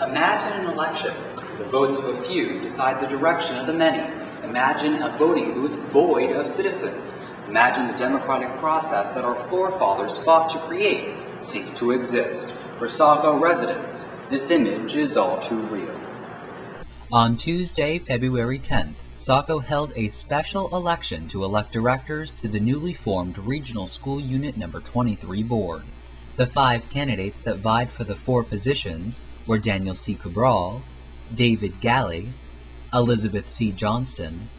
Imagine an election. The votes of a few decide the direction of the many. Imagine a voting booth void of citizens. Imagine the democratic process that our forefathers fought to create cease to exist. For Saco residents, this image is all too real. On Tuesday, February 10th, Saco held a special election to elect directors to the newly formed Regional School Unit No. 23 board. The 5 candidates that vied for the 4 positions were Daniel C. Cabral, David Galley, Elizabeth C. Johnston,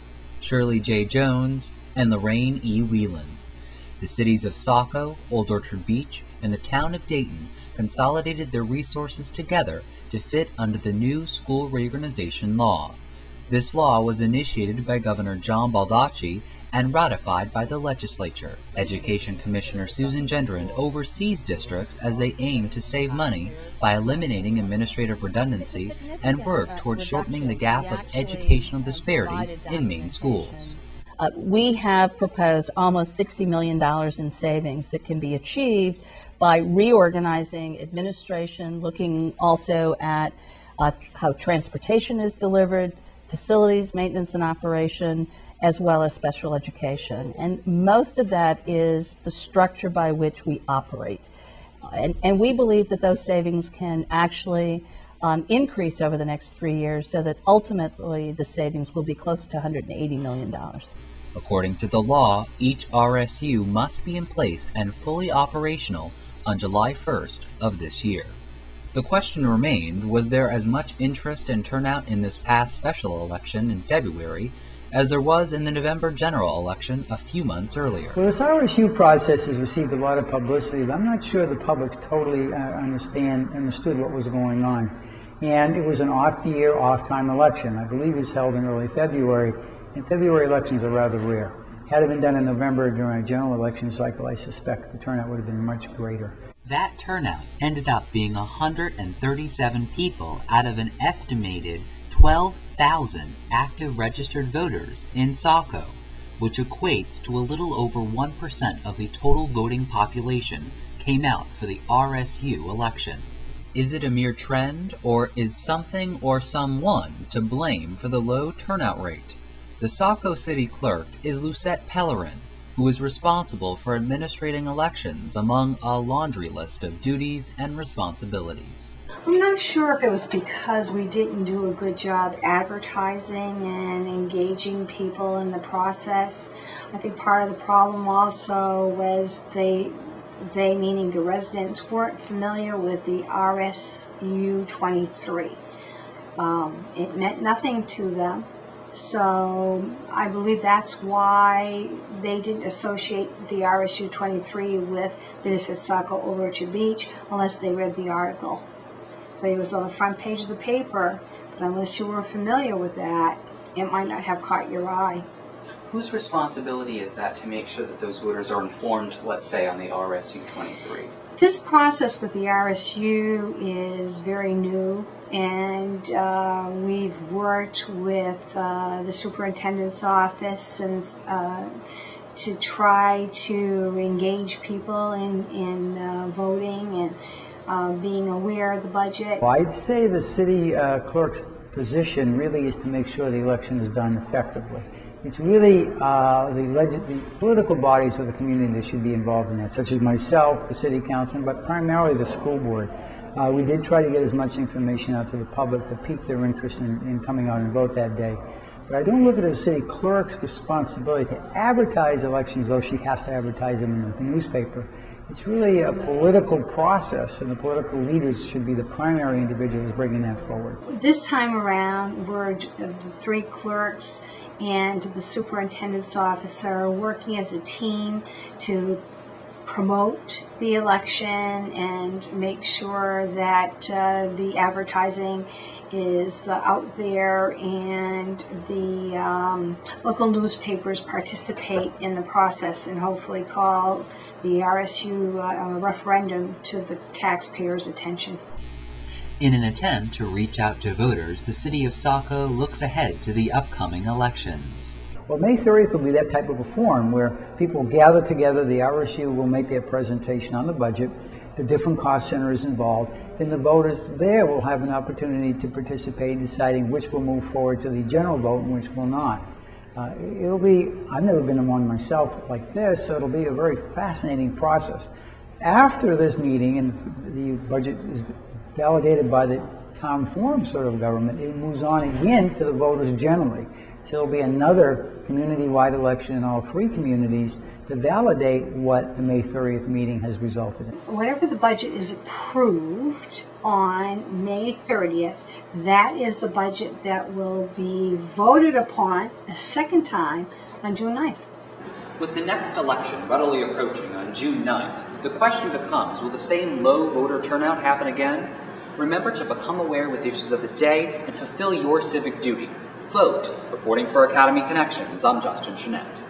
Shirley J. Jones, and Lorraine E. Whelan. The cities of Saco, Old Orchard Beach, and the town of Dayton consolidated their resources together to fit under the new school reorganization law. This law was initiated by Governor John Baldacci and ratified by the legislature. Education Commissioner Susan Gendron oversees districts as they aim to save money by eliminating administrative redundancy and work towards shortening the gap of educational disparity in Maine schools. We have proposed almost $60 million in savings that can be achieved by reorganizing administration, looking also at how transportation is delivered, facilities, maintenance and operation, as well as special education. And most of that is the structure by which we operate. And we believe that those savings can actually increase over the next 3 years so that ultimately the savings will be close to $180 million. According to the law, each RSU must be in place and fully operational on July 1st of this year. The question remained, was there as much interest and turnout in this past special election in February as there was in the November general election a few months earlier? Well, this RSU process has received a lot of publicity, but I'm not sure the public totally understood what was going on. And it was an off-year, off-time election. I believe it was held in early February, and February elections are rather rare. Had it been done in November during a general election cycle, I suspect the turnout would have been much greater. That turnout ended up being 137 people out of an estimated 12,000 active registered voters in Saco, which equates to a little over 1% of the total voting population came out for the RSU election. Is it a mere trend, or is something or someone to blame for the low turnout rate? The Saco City Clerk is Lucette Pellerin, who is responsible for administrating elections among a laundry list of duties and responsibilities. I'm not sure if it was because we didn't do a good job advertising and engaging people in the process. I think part of the problem also was they meaning the residents, weren't familiar with the RSU 23. It meant nothing to them. So I believe that's why they didn't associate the RSU 23 with Benefit Saco Old Orchard Beach unless they read the article. But it was on the front page of the paper, but unless you were familiar with that, it might not have caught your eye. Whose responsibility is that to make sure that those voters are informed, let's say, on the RSU 23? This process with the RSU is very new, and we've worked with the superintendent's office and to try to engage people in voting and being aware of the budget. Well, I'd say the city clerk's position really is to make sure the election is done effectively. It's really the political bodies of the community that should be involved in that, such as myself, the city council, but primarily the school board. We did try to get as much information out to the public to pique their interest in coming out and vote that day. But I don't look at it as the city clerk's responsibility to advertise elections, though she has to advertise them in the newspaper. It's really a political process, and the political leaders should be the primary individuals bringing that forward. This time around, we're the 3 clerks and the superintendent's office are working as a team to promote the election and make sure that the advertising is out there and the local newspapers participate in the process and hopefully call the RSU referendum to the taxpayers' attention. In an attempt to reach out to voters, the city of Saco looks ahead to the upcoming elections. Well, May 30th will be that type of a forum where people gather together, the RSU will make their presentation on the budget, the different cost centers involved, and the voters there will have an opportunity to participate in deciding which will move forward to the general vote and which will not. It'll be, I've never been in one myself like this, so it'll be a very fascinating process. After this meeting and the budget is validated by the town form sort of government, it moves on again to the voters generally. So there'll be another community-wide election in all three communities to validate what the May 30th meeting has resulted in. Whatever the budget is approved on May 30th, that is the budget that will be voted upon a second time on June 9th. With the next election readily approaching on June 9th, the question becomes, will the same low voter turnout happen again? Remember to become aware with the issues of the day and fulfill your civic duty. Vote. Reporting for Academy Connections, I'm Justin Chenette.